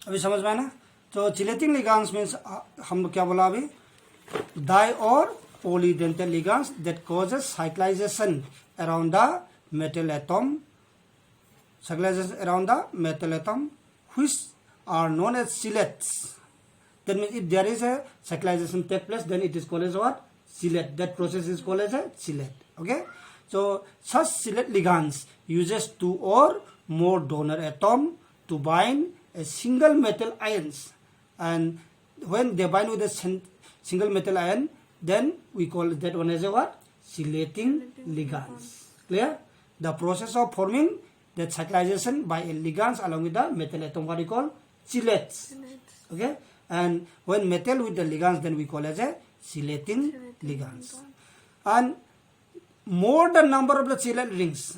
अभी समझ में आया ना। तो चिलेटिंग लिगेंड्स मीन्स हम क्या बोला अभी, डाई और polydental ligands that causes cyclization around the metal atom, which are known as chelates. That means if there is a cyclization take place, then it is called as what? Chelate. That process is called as a chelate. Okay. So such chelate ligands uses two or more donor atom to bind a single metal ions, and when they bind with a single metal ion, then we call that one as a what? Chelating ligands. Clear? The process of forming that cyclization by a ligands along with the metal atom, what we call chelates. Okay? And when metal with the ligands, then we call as a chelating ligands. And more the number of the chelate rings,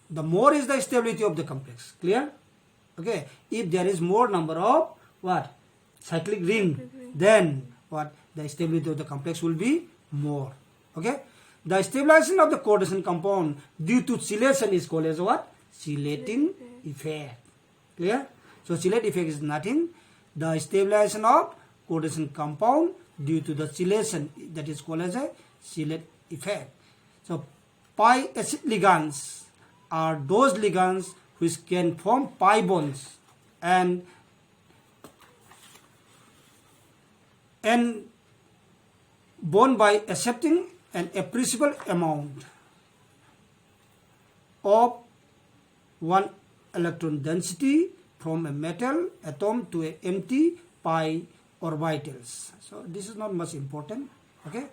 the more is the stability of the complex. Clear? Okay. If there is more number of what? Cyclic ring, then what? The stability of the complex will be more. Okay. The stabilization of the coordination compound due to chelation is called as what? Chelating effect. Clear? So chelate effect is nothing. The stabilization of coordination compound due to the chelation, that is called as a chelate effect. So pi acid ligands are those ligands which can form pi bonds and bond by accepting an appreciable amount of one electron density from a metal atom to an empty pi orbitals. So this is not much important. Okay,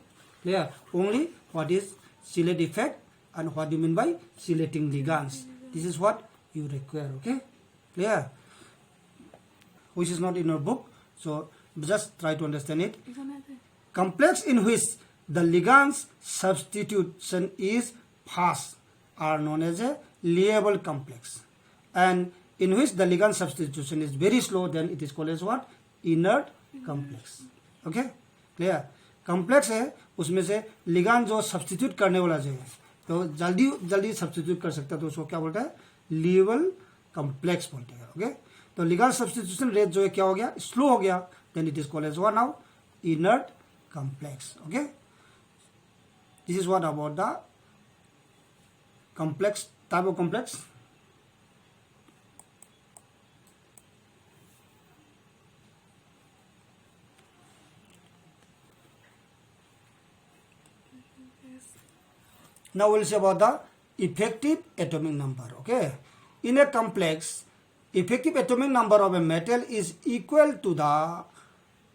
clear? Only what is chelate effect and what do you mean by chelating ligands. This is what you require. Okay, clear? Which is not in your book, so just try to understand it. Complex in which the ligands substitution is fast are known as a liable complex, and in which the ligand substitution is very slow, then it is called as what? Inert complex. Okay, clear? compleक्स है, उसमें से ligand जो substitute करने वाला जो है, तो जल्दी जल्दी सब्स्टिट्यूट कर सकता है, तो उसको क्या बोलता है? लिएबल कॉम्प्लेक्स बोलते हैं. ओके, तो लिगांड सब्स्टिट्यूशन रेट जो है क्या हो गया? स्लो हो गया, then it is called as what now? Inert complex. Okay, this is what about the complex type of complex. Now we'll see about the effective atomic number. Okay, in a complex, effective atomic number of a metal is equal to the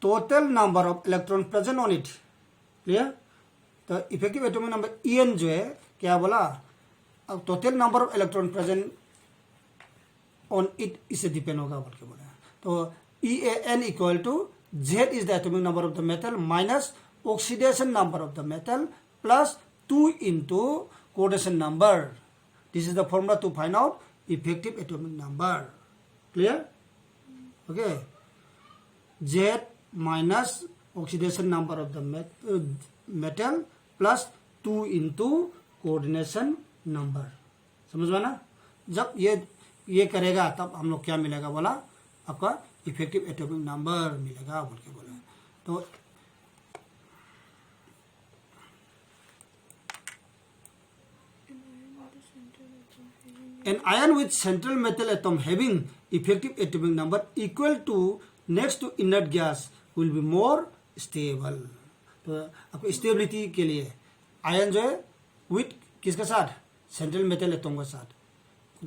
total number of electrons present on it. Clear? तो effective atomic number En जो है क्या बोला? अब total number of electron present on it इससे depend होगा बोल के बोला. तो EAN equal to Z is the atomic number of the metal minus oxidation number of the metal plus 2 into coordination number. This is the formula to find out effective atomic number. Clear? Okay. Z minus oxidation number of the metal plus 2 into coordination number. समझ में ना? जब ये करेगा तब हम लोग क्या मिलेगा बोला? आपका इफेक्टिव एटॉमिक नंबर मिलेगा बोल के बोला. तो an ion with central metal atom having effective atomic number equal to next to inert gas will be more stable. तो आपको स्टेबिलिटी के लिए आयन जो है विथ किसके साथ? सेंट्रल मेटल एटम के साथ.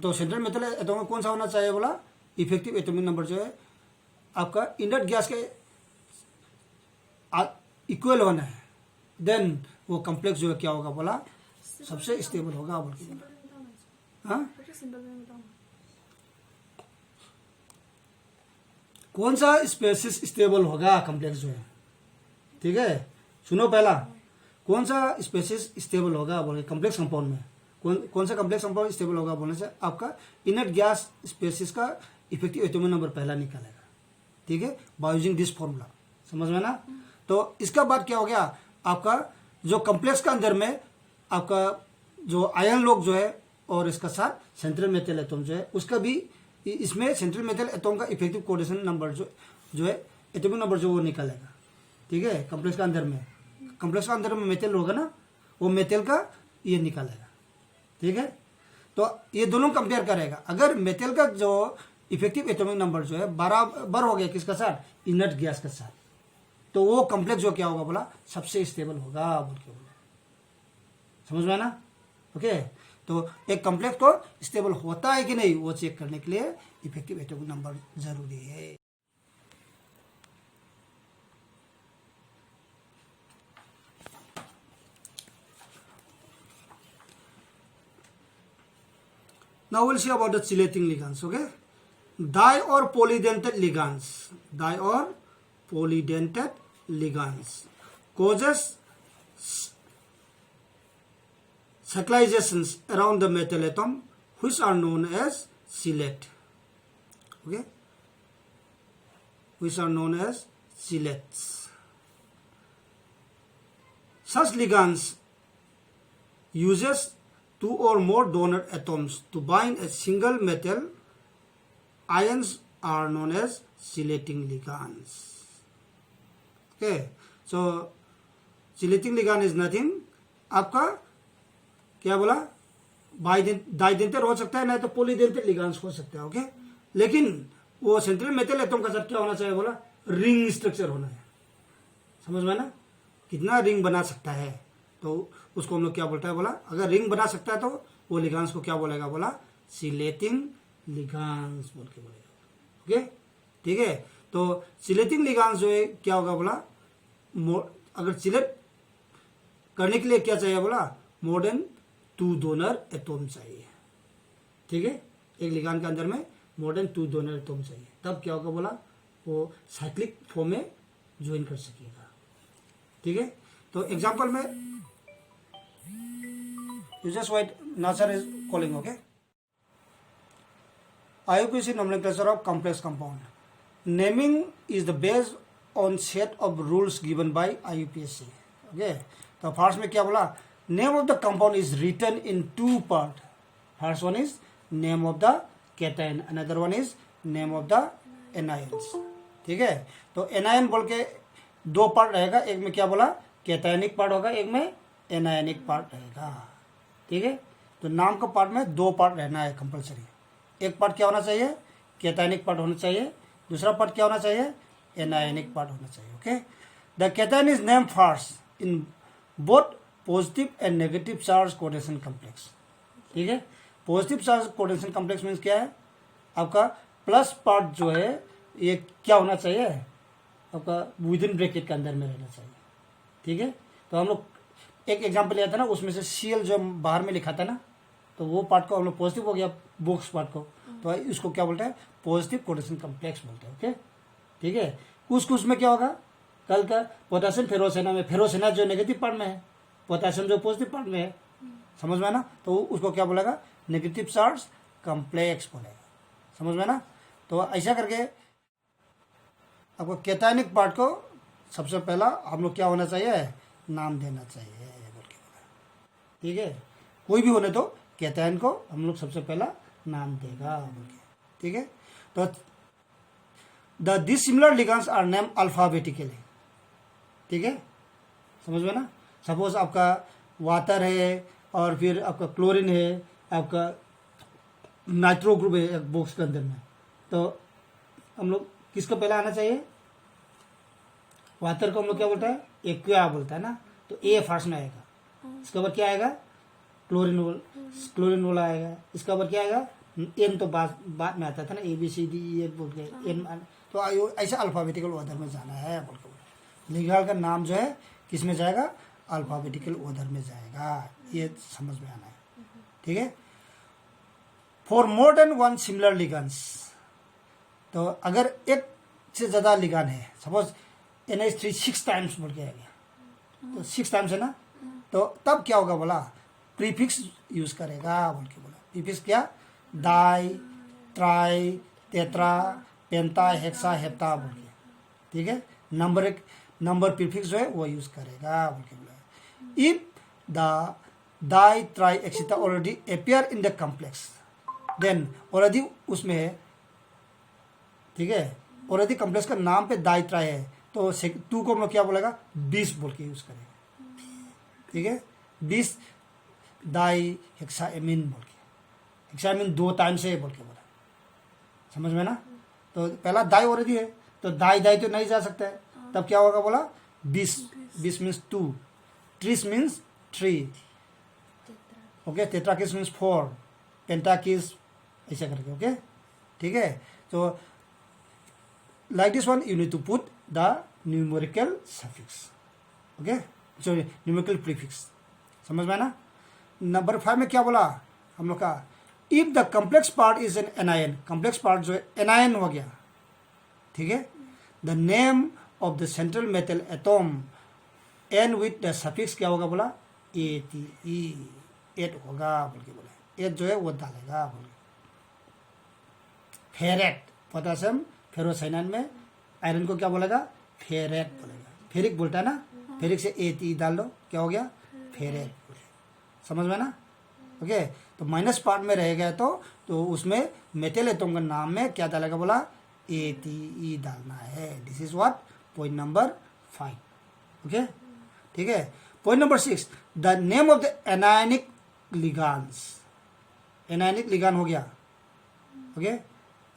तो सेंट्रल मेटल एटम का कौन सा होना चाहिए बोला? इफेक्टिव एटॉमिक नंबर जो है आपका इनर्ट गैस के इक्वल होना है, देन वो कॉम्प्लेक्स जो है क्या होगा बोला? सबसे स्टेबल होगा बोल के बोला. हाँ, कौन सा स्पेसिस स्टेबल होगा कॉम्प्लेक्स जो है? ठीक है, सुनो पहला, कौन सा स्पेसिस स्टेबल होगा बोले कॉम्प्लेक्स कंपाउंड में? कौन सा कॉम्प्लेक्स कंपाउंड स्टेबल होगा बोलने से आपका इनर्ट गैस स्पेसिस का इफेक्टिव एटॉमिक नंबर पहला निकालेगा. ठीक है, बाय यूजिंग दिस फॉर्मूला. समझ में ना? तो इसका बाद क्या हो गया? आपका जो कॉम्प्लेक्स का अंदर में आपका जो आयन लोग जो है और इसका साथ सेंट्रल मेटल एटम जो है उसका भी, इसमें सेंट्रल मेटल एटम का इफेक्टिव कोऑर्डिनेशन नंबर जो है एटॉमिक नंबर जो वो निकालेगा, ठीक है। कॉम्प्लेक्स का अंदर में, कॉम्प्लेक्स का अंदर में मेटल होगा ना, वो मेटल का ये निकालेगा, ठीक है। तो ये दोनों कंपेयर करेगा। अगर मेटल का जो इफेक्टिव एटॉमिक नंबर जो है बराबर हो गया किसका साथ, इनर्ट गैस के साथ, तो वो कॉम्प्लेक्स जो क्या होगा बोला, सबसे स्टेबल होगा बोल के बोला। समझ में ना? ओके। तो एक कॉम्प्लेक्स को स्टेबल होता है कि नहीं वो चेक करने के लिए इफेक्टिव एटॉमिक नंबर जरूरी है। Now we'll see about the chelating ligands, okay? Di or polydentate ligands, di or polydentate ligands causes cyclizations around the metal atom which are known as chelate, okay? Which are known as chelates. Such ligands uses two or more donor atoms to bind a single metal ions are known as chelating ligands. Okay, so chelating ligand is nothing, आपका क्या बोला, डाइडेंटर हो सकता है, नहीं तो polydentate लिगांड्स हो सकता है, ओके। लेकिन वो सेंट्रल मेटल एटम का साथ क्या होना चाहिए बोला, रिंग स्ट्रक्चर होना है। समझ में ना, कितना रिंग बना सकता है, तो उसको हम लोग क्या बोलता है बोला, अगर रिंग बना सकता है तो वो लिगांड्स को क्या बोलेगा बोला, चिलेटिंग लिगांड्स बोल के बोलेगा, ओके, ठीक है। तो चिलेटिंग लिगांड्स जो है क्या होगा बोला, अगर चिलेट करने के लिए क्या चाहिए बोला, मोर देन 2 डोनर एटम चाहिए, ठीक है। एक लिगांड के अंदर में मोर देन 2 डोनर एटम चाहिए, तब क्या होगा बोला, वो साइक्लिक फॉर्म में ज्वाइन कर सकेगा, ठीक है। तो एग्जांपल में you just wait, Nasser is calling, okay? IUPAC nomenclature of complex compound. Naming is the based on set of rules given by IUPAC, okay? तो फर्स्ट में क्या बोला, name of the compound is written in 2 part. First one is name of the cation, another one is name of the anions, ठीक है। तो anion बोल के 2 part रहेगा, एक में क्या बोला, कैटायनिक पार्ट होगा, एक में एनायनिक पार्ट रहेगा, ठीक है। तो नाम का पार्ट में 2 पार्ट रहना है कंपलसरी। एक पार्ट क्या होना चाहिए, कैटायनिक पार्ट होना चाहिए, दूसरा पार्ट क्या होना चाहिए, एनायनिक पार्ट होना चाहिए, okay. The cation is name first in both positive and negative charge coordination complex, ठीक है। Positive charge coordination complex means क्या है, आपका प्लस पार्ट जो है ये क्या होना चाहिए, आपका विद इन ब्रैकेट के अंदर में रहना चाहिए, ठीक है। तो हम लोग एक एग्जांपल लिया था ना, उसमें से सीएल जो बाहर में लिखा था ना, तो वो पार्ट को हम लोग पॉजिटिव हो गया, बॉक्स पार्ट को, तो इसको क्या बोलते हैं, पॉजिटिव कोऑर्डिनेशन कॉम्प्लेक्स बोलते हैं, ओके, ठीक है। कुछ में क्या होगा, कल का पोटेशियम फेरोसेना में, फेरोसेना जो नेगेटिव पार्ट में है, पोटेशियम जो पॉजिटिव पार्ट में है, समझ में ना, तो उसको क्या बोलेगा, नेगेटिव चार्ज कॉम्प्लेक्स बोलेगा, समझ में ना। तो ऐसा करके आपको कैटायनिक पार्ट को सबसे पहला हम लोग क्या होना चाहिए, नाम देना चाहिए बोल के बोला, ठीक है। कोई भी होने तो कैटायन को हम लोग सबसे पहला नाम देगा बोल के, ठीक है। तो the dissimilar ligands are name alphabetically, ठीक है, समझ में ना। सपोज आपका वाटर है और फिर आपका क्लोरीन है, आपका नाइट्रो ग्रुप है एक बॉक्स के अंदर में, तो हम लोग किसको पहले आना चाहिए, वाटर को हम लोग क्या बोलता है, एक्वा बोलता है ना, तो ए फर्स्ट में आएगा, इसके ऊपर क्या आएगा, क्लोरीन वाला आएगा, इसके ऊपर क्या आएगा, एन तो बाद में आता था ना, ABCD बोल के एन, तो ऐसे अल्फाबेटिकल ऑर्डर में जाना है बोल के। लिगेंड का नाम जो है किस में जाएगा, अल्फाबेटिकल ऑर्डर में जाएगा, ये समझ में आना है, ठीक है। For more than 1 similar ligands, तो अगर एक से ज्यादा लिगेंड है, सपोज NH3 6 टाइम्स बोल के आ गया, तो 6 टाइम्स है ना, तो तब क्या होगा बोला, प्रीफिक्स यूज करेगा बोल के बोला। प्रीफिक्स क्या, डाई, ट्राई, टेट्रा, पेंटा, हेक्सा, हेप्टा बोल के, ठीक है। नंबर प्रीफिक्स जो है वो यूज करेगा बोल के बोला। If the di tri etcetera already appear in the complex, then already उसमें है, ठीक है, ऑलरेडी कॉम्प्लेक्स का नाम पे डाई ट्राई है, तो 2 को हम लोग क्या बोलेगा 20 बोल के यूज करेंगे, ठीक है, 20 डाई हेक्साएमिन बोल के, हेक्साएमिन 2 टाइम्स है बोल के बोला, समझ में ना। तो पहला डाई ऑलरेडी है, तो डाई डाई तो नहीं जा सकता है, तब क्या होगा बोला 20 means 2, tris means 3, okay, tetrakis means 4, pentakis ऐसा करके, ओके, ठीक है। तो like this one you need to put the numerical suffix, okay, sorry numerical prefix, समझ में ना। नंबर 5 में क्या बोला हम लोग का, if the complex part is an anion, complex part जो है एनायन हो गया, ठीक है, the name of the central metal atom and with the suffix क्या होगा बोला ATE, 8 होगा बोल के बोला, 8 जो है वो डालेगा बोल के। फेरेट, पोटेशियम फेरोसाइनाइन में आयरन को क्या बोलेगा फेरेट बोलेगा, फेरिक बोलता है ना, फेरिक से ATE डाल दो, क्या हो गया फेरेट, समझ में ना, ओके। तो माइनस पार्ट में रहेगा तो उसमें मेटल एटॉम का नाम में क्या डालेगा बोला ATE डालना है। This is what point number 5, okay, ठीक है। Point number 6, the name of the anionic ligands, anionic ligand हो गया, ओके।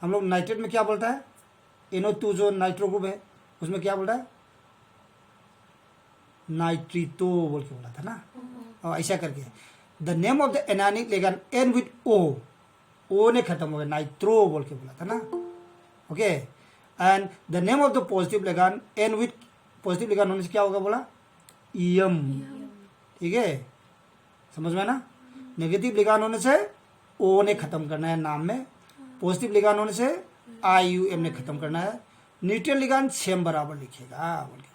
हम लोग नाइट्रेट में क्या बोलता है, NO2 जो नाइट्रो ग्रुप है उसमें क्या बोलता है नाइट्रीटो बोल के बोला था ना, और ऐसा करके the name of the anionic ligand and with O ने खत्म हो गया, नाइट्रो बोल के बोला था ना, okay. And the name of the positive ligand and with, positive ligand होने से क्या होगा बोला EM, ठीक है, समझ में ना। नेगेटिव लिगांड होने से O ने खत्म करना है नाम में, पॉजिटिव लिगांड होने से IUM ने खत्म करना है, न्यूट्रल लिगांड सेम बराबर लिखेगा बोल के,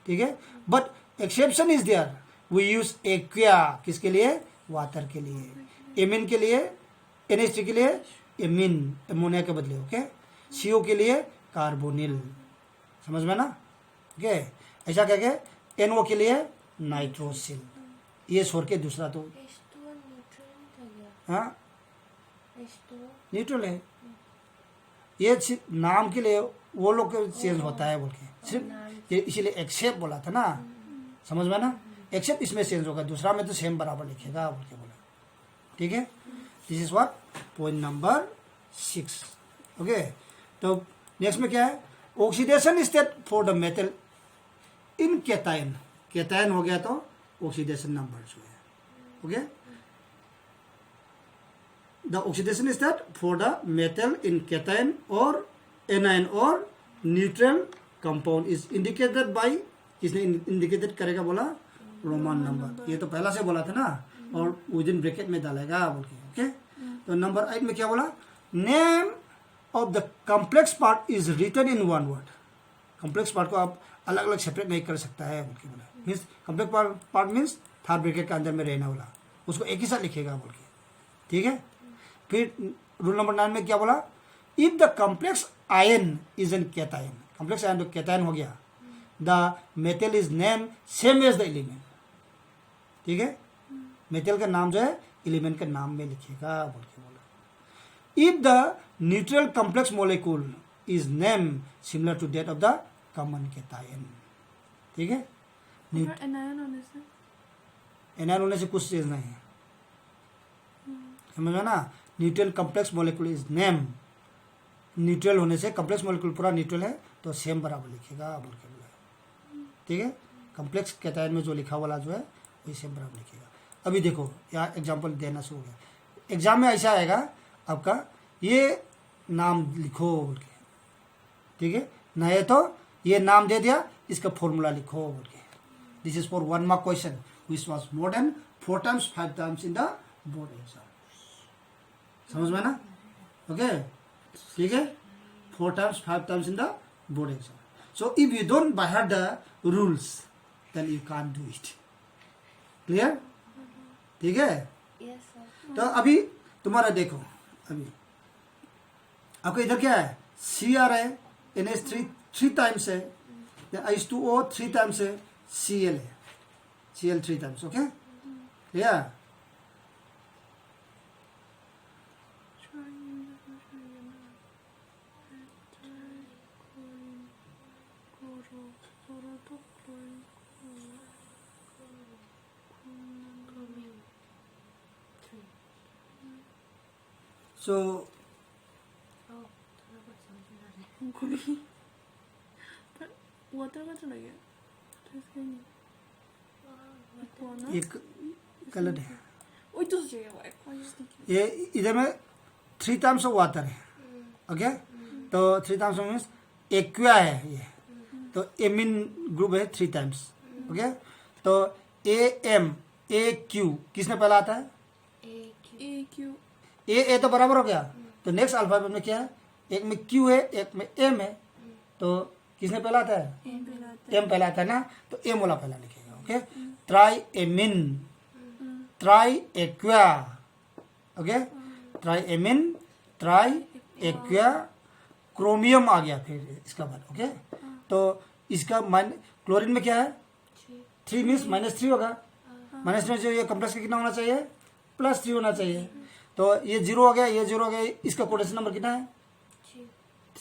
ठीक है। But exception is there, we use aqua, किसके लिए वाटर के लिए, एमिन के लिए NH3 के लिए एमिन एमोनिया के बदले, ओके, CO के लिए कार्बोनिल, समझ में ना, ओके। ऐसा कह के NO के लिए नाइट्रोसिल, ये छोड़ के दूसरा तो हाँ न्यूट्रल है, ये सिर्फ नाम के लिए वो लोग चेंज होता है बोल के, सिर्फ ये इसीलिए एक्सेप्ट बोला था ना, समझ में ना, एक्सेप्ट इसमें चेंज होगा, दूसरा में तो सेम बराबर लिखेगा बोल के बोला, ठीक है। This is what point number 6, okay. तो नेक्स्ट में क्या है, oxidation state for the metal in cation, cation हो गया तो ऑक्सीडेशन नंबर जो है, okay. The oxidation state for the metal in cation और एनायन और neutral compound is indicated by, किसने इंडिकेटेड करेगा बोला रोमन नंबर, ये तो पहला से बोला था ना, और विद इन ब्रैकेट में डालेगा बोल के, ओके। तो नंबर 8 में क्या बोला, name of the complex part is written in one word, complex part को आप अलग अलग सेपरेट नहीं कर सकता है बोल के बोला, means complex part means third bracket के अंदर में रहने वाला, उसको एक ही साथ लिखेगा बोल के, ठीक है। फिर रूल नंबर 9 में क्या बोला, if the complex ion is an cation, complex ion तो कैटायन हो गया, the metal is name same as the element, ठीक है, मेटल का नाम जो है एलिमेंट के नाम में लिखेगा बोल के बोला। If the neutral complex molecule is name similar to that of the common cation, ठीक है। एनायन होने से कुछ चीज नहीं है, समझ में ना। Neutral complex molecule is name, neutral होने से कॉम्प्लेक्स मॉलिक्यूल पूरा न्यूट्रल है तो सेम बराबर लिखेगा बोल के बोला, ठीक है। कॉम्प्लेक्स कैटायन में जो लिखा वाला जो है वही सेम बराबर लिखेगा। अभी देखो यहाँ एग्जांपल देना शुरू हो गया, एग्जाम में ऐसा आएगा आपका, ये नाम लिखो बोल के, ठीक है, नहीं तो ये नाम दे दिया, इसका फॉर्मूला लिखो बोल के। This is for 1 mark question which was more than 4 times 5 times in the board exam, समझ में ना, ओके, ठीक है, 4 times 5 times in the board exam. So if you don't by heart the rules, then you can't do it. Clear? ठीक है? Yes, sir. तो अभी तुम्हारा देखो, अभी आपको इधर क्या है, Cr है, NH3 3 times है, H2O 3 times है, Cl है, Cl 3 times, okay. Yeah. So water का चला गया एक कलर है वही तो सोचेगा वो एक ये इधर में 3 टाइम्स ऑफ वाटर है ओके तो 3 टाइम्स ऑफ मीन्स एक्वा है ये तो एमिन ग्रुप है 3 टाइम्स ओके तो ए एम ए क्यू किसने पहला आता है ए क्यू ए तो बराबर हो गया तो नेक्स्ट अल्फाबेट में क्या है एक में क्यू है एक में एम है तो किसने पहला आता है एम पहला आता है ना तो एम वाला पहला लिखेगा okay tri amine tri aqua okay tri amine tri aqua chromium आ गया फिर इसका बाद ओके तो इसका क्लोरीन में क्या है 3 मीन्स -3 होगा -3 जो ये कॉम्प्लेक्स का कितना होना चाहिए +3 होना चाहिए तो ये 0 हो गया ये 0 हो गया इसका कोटेशन नंबर कितना है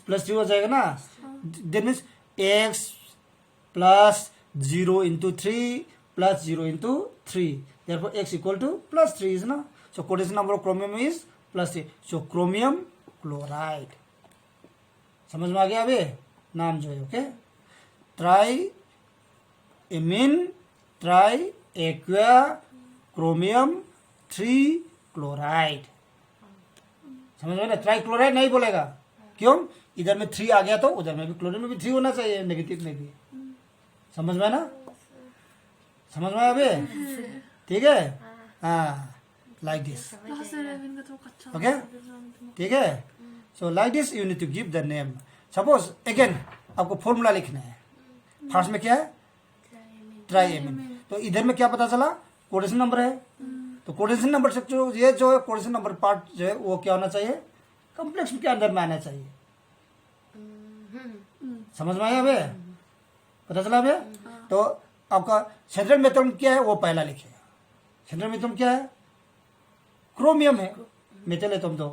+3 हो जाएगा ना that means x +0 into 3 +0 into 3 therefore x equal to +3 is ना so quotation number of chromium is +3 so chromium chloride समझ में आ गया अभी नाम जो है okay tri amine tri aqua chromium 3 chloride समझ में ना ट्राई क्लोराइड नहीं बोलेगा क्यों इधर में 3 आ गया तो उधर में भी क्लोरीन में भी 3 होना चाहिए नेगेटिव में भी समझ में ना समझ में अभी ठीक है हाँ लाइक दिस ओके ठीक है so like this you need to give the name suppose again आपको फॉर्मूला लिखना है फर्स्ट में क्या है ट्राई एमिन तो इधर में क्या पता चला कोटेशन नंबर है तो कोटेशन नंबर से ये जो है कोटेशन नंबर पार्ट जो है वो क्या होना चाहिए कॉम्प्लेक्स के अंदर में आना चाहिए समझ में आया अबे पता चला अबे तो आपका सेंट्रल मेथड क्या है वो पहला लिखेगा सेंट्रल मेथड क्या है क्रोमियम है मेटल है तुम तो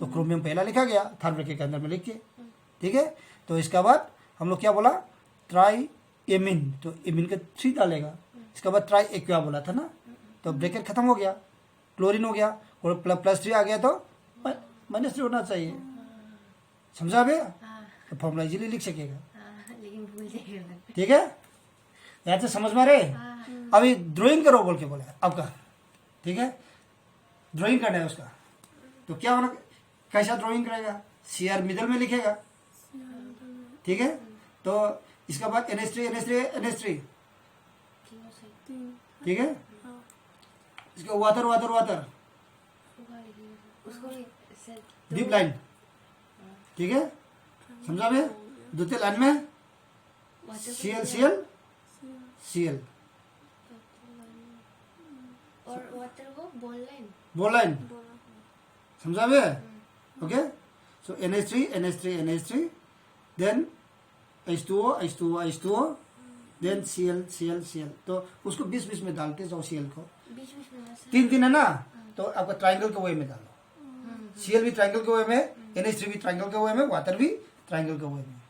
क्रोमियम पहला लिखा गया थर्ड ब्रैकेट के अंदर में लिख के ठीक है तो इसके बाद हम लोग क्या बोला ट्राई एमिन तो एमिन का 3 डालेगा इसके बाद ट्राई एक्वा बोला था ना तो ब्रैकेट खत्म हो गया क्लोरीन हो गया और +3 आ गया तो -3 होना चाहिए समझा अभी तो फॉर्मूला इजीली लिख सकेगा ठीक है यार से समझ में आ रहे अभी ड्राइंग करो बोल के बोले आपका ठीक है ड्राइंग करना है उसका तो क्या होना कैसा ड्राइंग करेगा सीआर मिडल में लिखेगा ठीक है तो इसके बाद NH3 ठीक है इसका वाटर डीप लाइन ठीक है समझा में द्वितीय लाइन में CL और वाटर वो बॉल लाइन समझा में okay so NH3 then H2O then CL तो उसको 20 में डालते जाओ CL को बीच में 3 है ना तो आपका ट्राइंगल के वे में डालो CL भी ट्राइंगल के वे में NH3 भी ट्राइंगल के वे में वाटर भी ट्राइंगल के वे में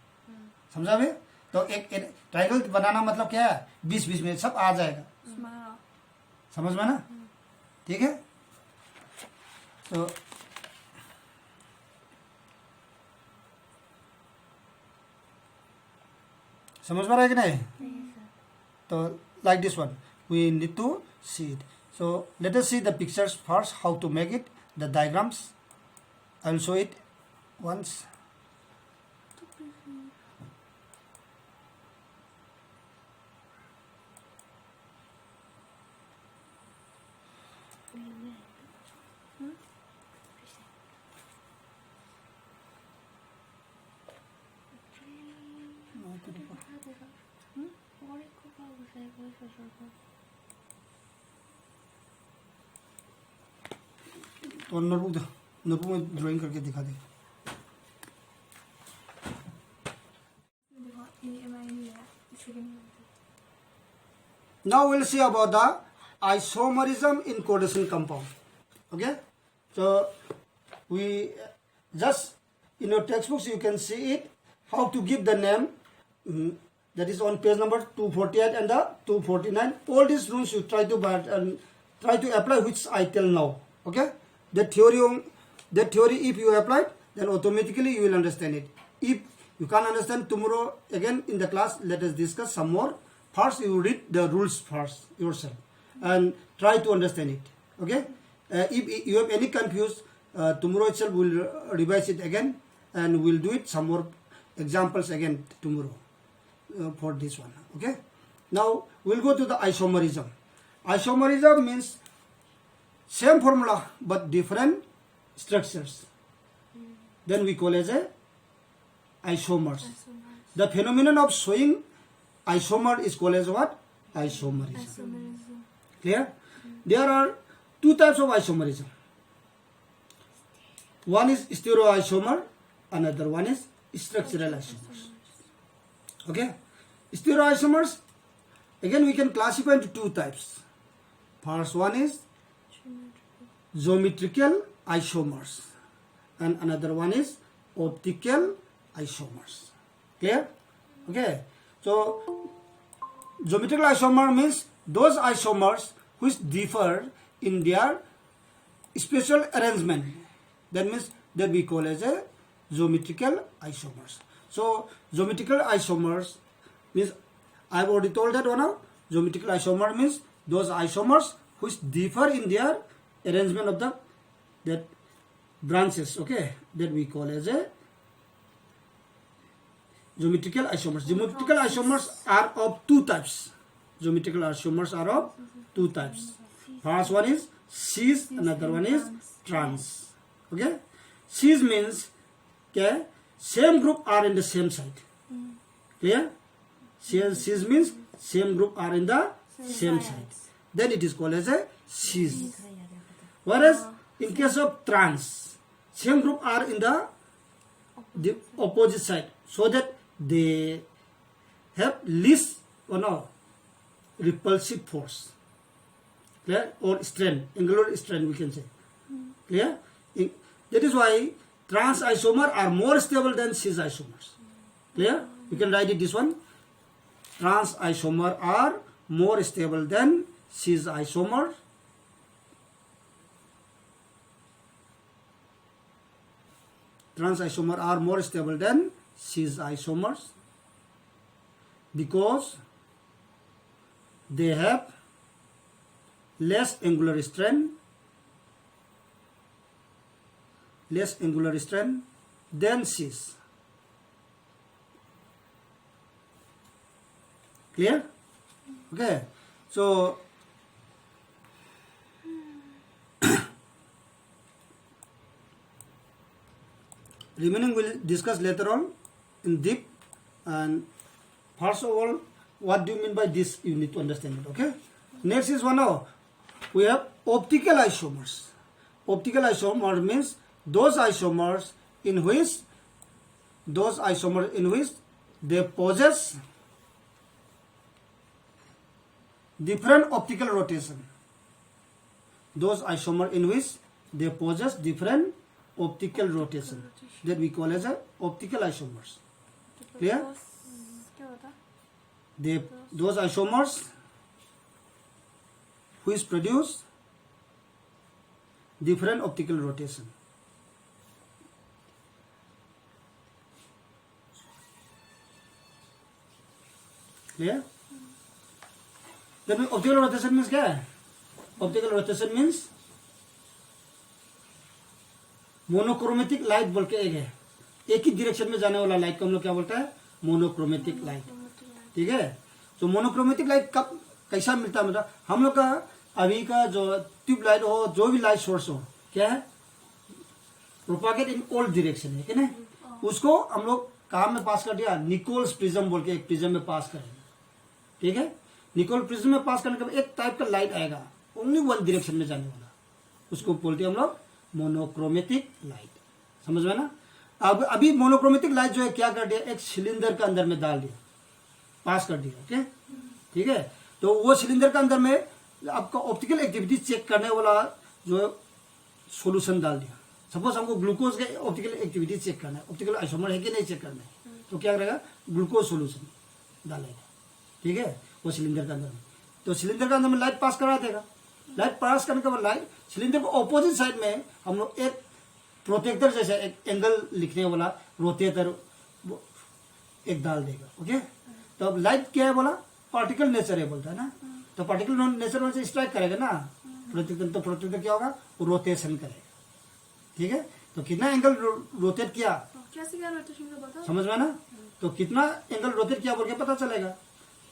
समझा में तो एक ट्राइंगल बनाना मतलब क्या है 20 में सब आ जाएगा समझ में ना ठीक है तो समझ में आ रहा है कि नहीं तो like this one we need to see it so let us see the pictures first how to make it the diagrams I will show it once तो नोटबुक में ड्राइंग करके दिखा दे now we'll see about the isomerism in coordination compound. Okay, so we just in your textbooks you can see it how to give the name. That is on page number 248 and the 249. All these rules you try to apply, which I tell now. Okay, the theory if you apply, then automatically you will understand it. If you can't understand, tomorrow again in the class let us discuss some more. First you read the rules first yourself and try to understand it. Okay, if you have any confused, tomorrow itself we'll revise it again and we'll do it some more examples again tomorrow for this one. Okay, now we'll go to the isomerism. Isomerism means same formula but different structures, then we call as a isomers. The phenomenon of showing isomer is called as what? Isomerism. Clear? There are two types of isomerism. One is stereoisomer, another one is structural isomers. Okay, stereoisomers again we can classify into two types. First one is geometrical isomers and another one is optical isomers. Clear? Okay, so geometrical isomer means those isomers which differ in their spatial arrangement. That means that we call as a geometrical isomers. So geometrical isomers means I've already told that one now. Geometrical isomer means those isomers which differ in their arrangement of that branches. Okay, that we call as a geometrical isomers. Geometrical isomers are of two types. Geometrical isomers are of two types. First one is cis, another one is trans. Okay, cis means okay, same group are in the same side. Clear? Cis means same group are in the same side. Then it is called as a cis. Whereas in case of trans, same group are in the opposite side, so that they have least or no repulsive force. Clear? Or strength, angular strength we can say. Clear? That is why trans isomer are more stable than cis isomers. Clear? You can write it this one. Trans isomer are more stable than cis isomer. Trans isomer are more stable than cis isomers because they have less angular strength than cis. Clear? Okay, so remaining we'll discuss later on in deep. And first of all, what do you mean by this? You need to understand it. Okay, next is one now we have optical isomers. Optical isomer means those isomers in which they possess different optical rotation. Those isomer in which they possess different optical rotation, that we call as a optical isomers. Clear? Those isomers which produce different optical rotation. Clear? Then optical rotation means क्या है? Optical rotation means monochromatic light बोल के एक है, एक ही direction में जाने वाला लाइट को हम लोग क्या बोलता है? Monochromatic light. ठीक है, तो मोनोक्रोमेटिक लाइट कब कैसा मिलता है? मतलब हम लोग का अभी का जो ट्यूब लाइट हो, जो भी लाइट सोर्स हो, क्या है? प्रोपागेट इन ऑल डायरेक्शन है कि नहीं? उसको हम लोग काम में पास कर दिया, निकोल्स प्रिज्म बोल के एक प्रिज्म में पास करेंगे. ठीक है, निकोल प्रिज्म में पास करने के बाद एक टाइप का लाइट आएगा, ओनली वन डायरेक्शन में जाने वाला, उसको बोलते हैं हम लोग मोनोक्रोमेटिक लाइट. समझ में ना? अब अभी मोनोक्रोमेटिक लाइट जो है क्या कर दिया? एक सिलेंडर के अंदर में डाल दिया, पास कर दिया. ओके, ठीक है, तो वो सिलेंडर के अंदर में आपका ऑप्टिकल एक्टिविटी चेक करने वाला जो सॉल्यूशन डाल दिया। सपोज हमको ग्लूकोज के ऑप्टिकल एक्टिविटी चेक करना है, ऑप्टिकल आइसोमर है कि नहीं चेक करना है, तो क्या करेगा, ग्लूकोज सॉल्यूशन डालेगा, ठीक है, वो सिलेंडर के अंदर में। तो सिलेंडर के अंदर में लाइट पास करा देगा। लाइट पास करने के बाद लाइट सिलेंडर को ऑपोजिट साइड में हम लोग एक प्रोटेक्टर जैसा एक एंगल लिखने वाला रोटेटर एक डाल देगा। ओके, तो अब लाइट क्या है बोला, पार्टिकल नेचर है बोलता है ना, तो पार्टिकल नेचर में से स्ट्राइक करेगा ना प्रोटेक्टर, तो प्रोटेक्टर क्या होगा, रोटेशन करेगा, ठीक है। तो कितना एंगल रोटेट किया, कैसे क्या रोटेशन का बता? समझ में ना, तो कितना एंगल रोटेट किया बोल के पता चलेगा।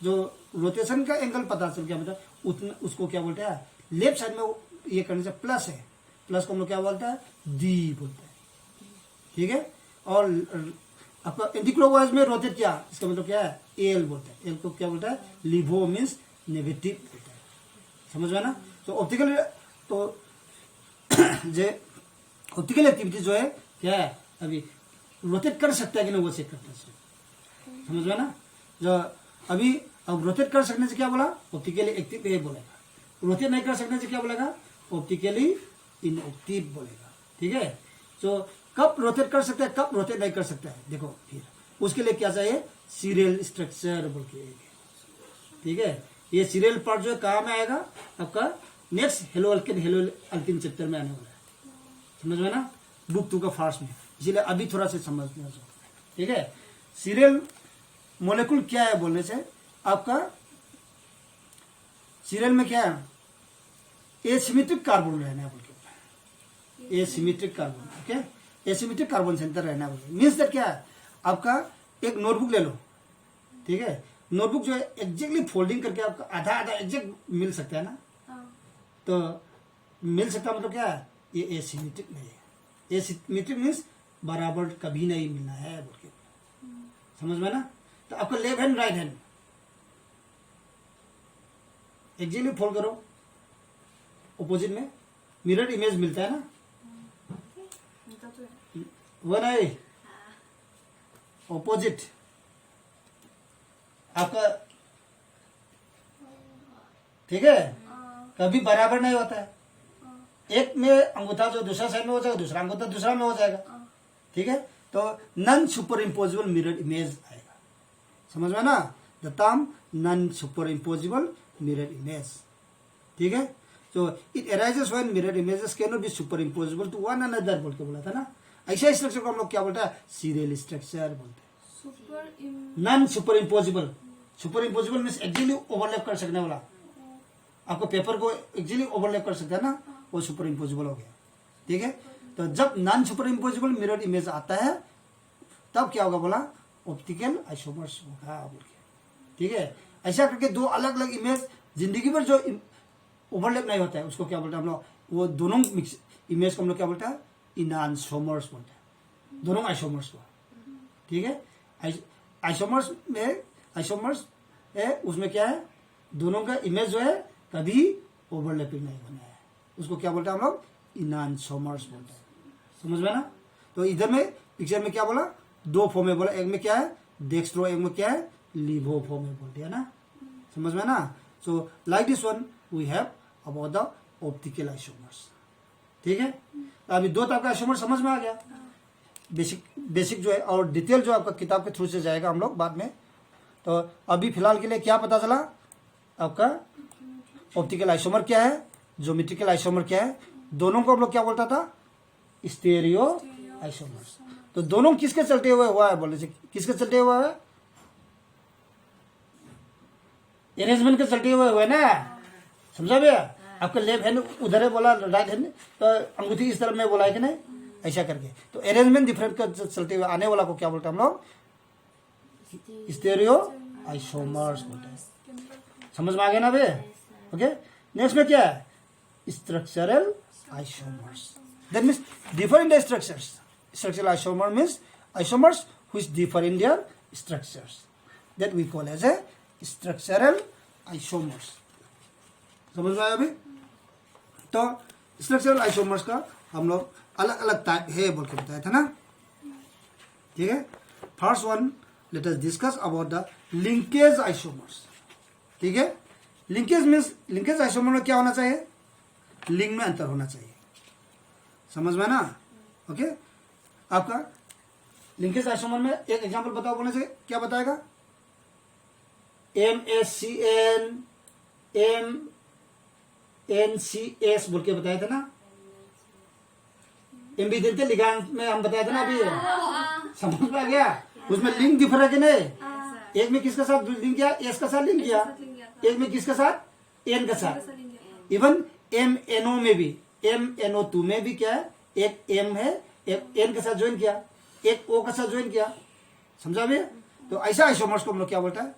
जो रोटेशन का एंगल पता चल गया मतलब उतना, उसको क्या बोलते हैं, लेफ्ट साइड में ये करने से प्लस है, प्लस को हम लोग क्या बोलता है, डी बोलते हैं, ठीक है। और आपका एंटीक्लॉकवाइज में रोटेट किया, इसका मतलब क्या है, एल बोलते हैं, एल को क्या बोलता है, लिवो मीन्स नेगेटिव बोलता है, समझ में ना। तो ऑप्टिकल तो जो ऑप्टिकल एक्टिविटी जो है क्या है, अभी रोटेट कर सकता है कि नहीं वो चेक करता है, समझ में ना। जो अभी अब रोटेट कर सकने से क्या बोला, ऑप्टिकली एक्टिव ये बोलेगा, रोटेट नहीं कर सकने से क्या बोलेगा, ऑप्टिकली इनएक्टिव बोलेगा, ठीक है। तो कब रोटेट कर सकता है, कब रोटेट नहीं कर सकता है, देखो फिर उसके लिए क्या चाहिए, सीरियल स्ट्रक्चर बोल के, ठीक है। ये सीरियल पार्ट जो है कहाँ में आएगा, आपका नेक्स्ट हेलो अल्किन चैप्टर में आने वाला है, समझ में ना, बुक 2 का फर्स्ट में, इसीलिए अभी थोड़ा सा समझना, ठीक है। सीरियल मोलेकुल क्या है बोलने से, आपका सीरियल में क्या है, एसिमेट्रिक कार्बन रहना है बोल के, asymmetric carbon, okay, asymmetric carbon centre रहना है, मीन्स दैट क्या है, आपका एक नोटबुक ले लो, ठीक है, नोटबुक जो है एग्जैक्टली फोल्डिंग करके आपका आधा आधा एग्जैक्ट मिल सकता है ना, तो मिल सकता मतलब क्या है, ये एसिमेट्रिक नहीं है, एसिमेट्रिक मीन्स बराबर कभी नहीं मिलना है बोल के, समझ में ना। तो आपका left hand right hand exactly fold करो, ऑपोजिट में मिरर इमेज मिलता है ना, वो नहीं, ऑपोजिट आपका, ठीक है, कभी बराबर नहीं होता है, एक में अंगूठा जो दूसरा साइड में हो जाएगा, दूसरा अंगूठा दूसरा में हो जाएगा, ठीक है। तो non super impossible mirror image आएगा, समझ में ना, the term non super impossible mirror image, ठीक है। तो it arises when mirror images can not be super impossible to one another बोल के बोला था ना, ऐसा स्ट्रक्चर को हम लोग क्या बोलते हैं, सीरियल स्ट्रक्चर बोलते हैं। Non super imposable, super imposable means actually overlap कर सकने वाला, आपको पेपर को एक्चुअली ओवरलैप कर सकता है ना, वो सुपर इम्पोजिबल हो गया, ठीक है। तो जब non super impossible mirror image आता है तब क्या होगा बोला, ऑप्टिकल आइसोमर्स होगा बोल के, ठीक है। ऐसा करके दो अलग अलग इमेज जिंदगी भर जो ओवरलैप नहीं होता है उसको क्या बोलते हैं हम लोग, वो दोनों मिक्स इमेज को हम लोग क्या बोलते हैं, इनआंसोमर्स बोलते हैं, दोनों आइसोमर्स को, ठीक है। आइसोमर्स है उसमें क्या है, दोनों का इमेज जो है कभी ओवरलैपिंग नहीं होना है, उसको क्या बोलते हैं हम लोग, इनआंसोमर्स बोलते हैं, समझ में ना। तो इधर में पिक्चर में क्या बोला, दो फॉर्म में बोला, एक में क्या है डेक्स्ट्रो, एक में क्या है लिवो फॉर्म में बोल दिया ना, समझ में ना। So like this one we have about the optical isomers, ठीक है। अभी दो टाइप का आइसोमर समझ में आ गया, बेसिक जो है, और डिटेल जो आपका किताब के थ्रू से जाएगा हम लोग बाद में। तो अभी फिलहाल के लिए क्या पता चला, आपका ऑप्टिकल आइसोमर क्या है, ज्योमेट्रिकल आइसोमर क्या है, दोनों को हम लोग क्या बोलता था, स्टेरियो आइसोमर्स। तो दोनों किसके चलते हुए हुआ है बोले, किसके चलते हुआ है, अरेंजमेंट के चलते हुए ना, समझा भैया। आपका लेफ्ट हैंड उधर है बोला, राइट हैंड तो अंगूठी इस तरफ में बोला है कि नहीं, ऐसा करके। तो अरेंजमेंट डिफरेंट का चलते हुए आने वाला को क्या बोलते हैं हम लोग, स्टेरियो आइसोमर्स बोलते हैं, समझ में आ गया ना भैया। ओके, नेक्स्ट में क्या है, structural isomers, that means differ in the structures. Structural isomer means isomers which differ in their structures, that we call as a structural isomers. समझ में आया अभी। तो स्ट्रक्चरल आइसोमर्स का हम लोग अलग अलग टाइप है बोल के बताया था ना, ठीक है। First one let us discuss about the linkage isomers, ठीक है। लिंकेज मीन्स लिंकेज आइसोमर में क्या होना चाहिए, लिंक में अंतर होना चाहिए, समझ में ना। ओके, आपका लिंकेज आइसोमर में एक एग्जांपल बताओ, बोलने से क्या बताएगा, MACN MNCS बोल के बताया था ना, एम्बिडेंट लिगांड में हम बताया था ना अभी, समझ में आ गया। उसमें लिंक डिफर है कि नहीं, एक में किसके साथ लिंक किया, एस का साथ लिंक किया, एक में किसके साथ, एन का साथ। इवन MNO में भी, MNO2 में भी क्या है, एक M है, एक N के साथ ज्वाइन किया, एक O के साथ ज्वाइन किया, समझा भैया। तो ऐसा आइसोमर्स को हम लोग क्या बोलता है,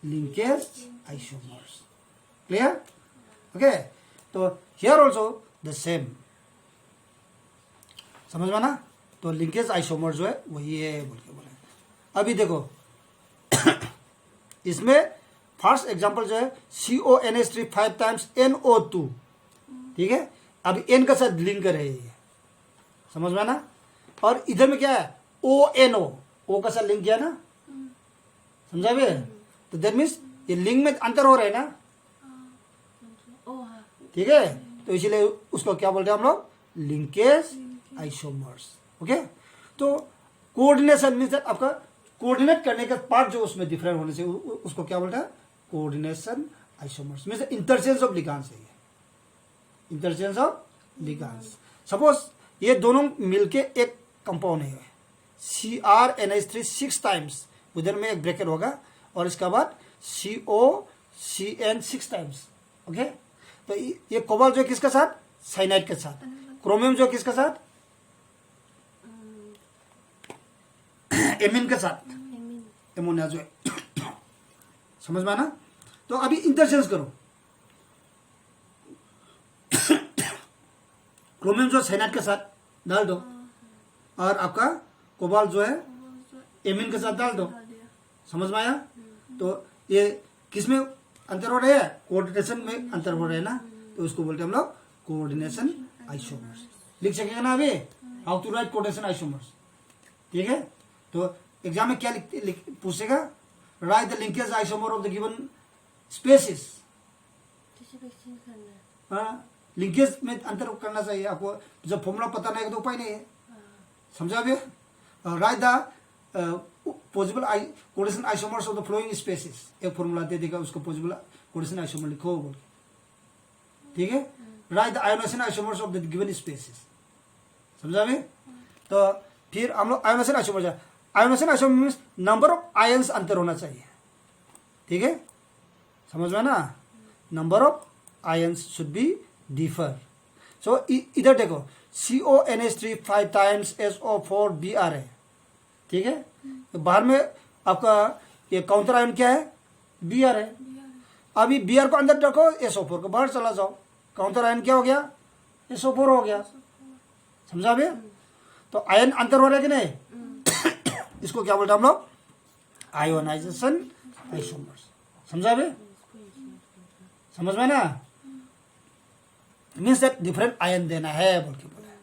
लिंकेज आइसोमर्स। Clear, okay. तो हियर ऑल्सो द सेम, समझ में ना। तो लिंकेज आइसोमर जो है वही है बोल के बोले। अभी देखो इसमें फर्स्ट एग्जांपल जो है CONH3 5 टाइम्स NO2, ठीक है। अब N का साथ लिंक कर रहे हैं, समझ में ना। और इधर में क्या है, ONO, O का साथ लिंक किया ना, समझा भी। तो दैट मीन्स ये लिंक में अंतर हो रहा है ना, ठीक है। तो इसीलिए उसको क्या बोलते हैं हम लोग, लिंकेज आइसोमर्स। ओके, तो कोऑर्डिनेशन मीन्स आपका कोऑर्डिनेट करने का पार्ट जो उसमें डिफरेंट होने से उसको क्या बोलता है, coordination isomers means interchange of ligands है, इंटरचेंज ऑफ लिगांड्स। सपोज ये दोनों मिलके एक कंपाउंड है, CrNH3 6 टाइम्स, उधर में एक ब्रैकेट होगा, और इसके बाद COCN 6 टाइम्स। ओके, तो ये कोबाल्ट जो किसके साथ, साइनाइड के साथ, क्रोमियम जो किसके साथ, एमिन के साथ, एमोनिया जो है, समझ में आना। तो अभी इंटरचेंज करो, क्रोमियम जो साइनाइड के साथ डाल दो, और आपका कोबाल्ट जो है एमिन के साथ डाल दो, समझ में आया। तो ये किसमें अंतर हो रहा है, कोऑर्डिनेशन में अंतर हो रहा है ना, तो उसको बोलते हैं हम लोग कोऑर्डिनेशन आइसोमर्स। लिख सकेगा ना अभी, how to write coordination isomers, ठीक है। तो एग्जाम में क्या पूछेगा, write the linkage isomer of the given species. हाँ, लिंकेज में अंतर करना चाहिए आपको, जब फॉर्मूला पता नहीं है तो उपाय नहीं है, समझा भी। Write the possible coordination isomers of the following species, एक फॉर्मूला दे देगा उसको, पॉसिबल कोऑर्डिनेशन आइसोमर लिखो बोल, ठीक है। Write the ionization isomers of the given species, समझा भी। तो फिर हम लोग ionization isomer, ionization isomer means number of ions अंतर होना चाहिए, ठीक है, समझ में ना, number of ions should be differ. So इधर देखो CONH3 5 टाइम्स SO4 Br है, ठीक है। तो बाहर में आपका ये काउंटर आयन क्या है, Br है। अभी Br को अंदर रखो, SO4 को बाहर चला जाओ, काउंटर आयन क्या हो गया, SO4 हो गया, समझा भी। तो आयन अंतर हो रहा है कि नहीं, इसको क्या बोलते हैं हम लोग, आयोनाइजेशन आइसोमर्स, समझा भी, समझ में ना। मीन्स दैट डिफरेंट आयन देना है बोल के बोला है।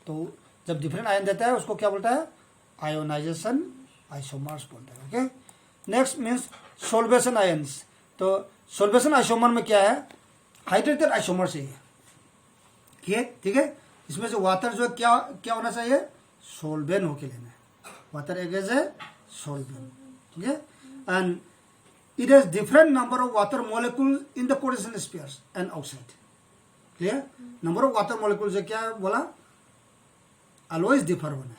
तो जब डिफरेंट आयन देता है उसको क्या बोलता है, आयोनाइजेशन आइसोमर्स बोलते हैं। Okay, next means solution ions. तो सोल्वेशन आइसोमर में क्या है, हाइड्रेटेड आइसोमर से है, ठीक है। इसमें से वाटर जो है क्या क्या होना चाहिए, सोल्वेंट होके लेना है, वाटर एज ए सोल्वेंट, ठीक है। And it has different number of water molecule in the coordination spheres and outside. Clear, number of water molecule से क्या बोला, ऑलवेज डिफर होना है,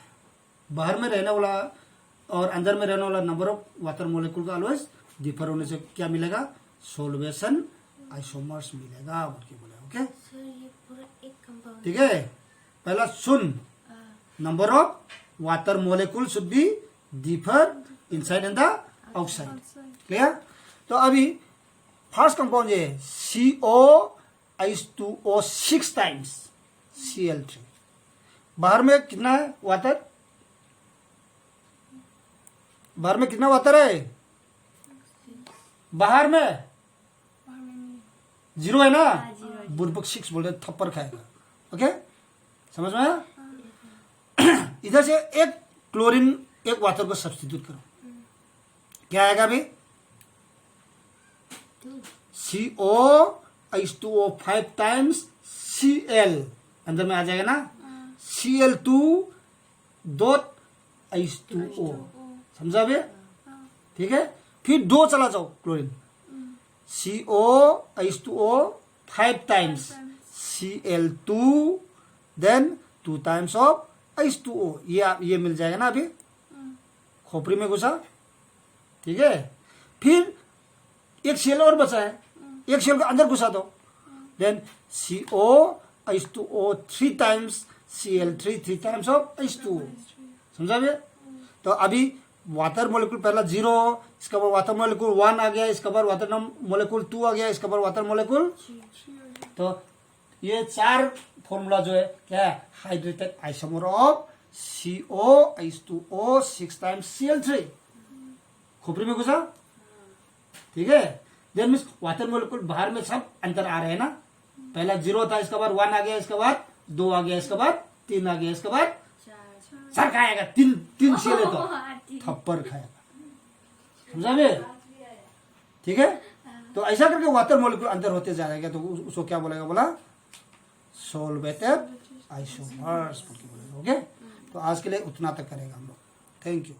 बाहर में रहने वाला और अंदर में रहने वाला नंबर ऑफ वाटर मॉलिक्यूल का ऑलवेज डिफर होने से क्या मिलेगा, सोल्वेशन आइसोमर्स मिलेगा बोल के बोला। ओके, ये पूरा एक कंपाउंड, ठीक है। पहला सुन, number of water molecule should be differ inside and the outside. Clear. तो अभी फर्स्ट कंपाउंड ये COH2O 6 टाइम्स Cl3, बाहर में कितना है वाटर, बाहर में कितना वाटर है, बाहर में 0 है ना, बुर्बक 6 बोल रहे, थप्पड़ खाएगा। ओके, समझ में आया। इधर से एक क्लोरीन एक वाटर को सब्स्टिट्यूट करो, क्या आएगा अभी, CO H2O 5 टाइम्स Cl अंदर में आ जाएगा ना, Cl2 डॉट H2O, समझा बे? ठीक है, फिर 2 चला जाओ chlorine, CO H2O 5 times Cl2 then 2 times of H2O, ये मिल जाएगा ना अभी, खोपड़ी में घुसा, ठीक है। फिर एक सेल और बचा है, एक सेल को अंदर घुसा दो, then CO H2O 3 times Cl3 3 times of H2O, समझा भैया? तो अभी वाटर मोलिक्यूल पहला 0, इसके बाद वाटर मोलिक्यूल 1 आ गया, इसके बाद वाटर मोलिक्यूल 2 आ गया, इसके बाद वाटर मोलिक्यूल, तो ये 4 फॉर्मूला जो है क्या है, hydrated isomer of COH2O 6 times Cl3, खोपड़ी में घुसा, ठीक है। देन मीन्स वाटर मोलिक्यूल बाहर में सब अंतर आ रहे हैं ना, पहला 0 था, इसके बाद 1 आ गया, इसके बाद 2 आ गया, इसके बाद 3 आ गया, इसके बाद 4 खाएगा, 3 Cl तो थप्पड़ खाएगा, समझा बे? ठीक है, तो ऐसा करके वाटर मोलिक्यूल अंदर होते जा रहेगा, तो उसको क्या बोलेगा, बोला सॉल्वेटेड आइसोमर्स, ओके। तो आज के लिए उतना तक करेगा हम लोग, थैंक यू।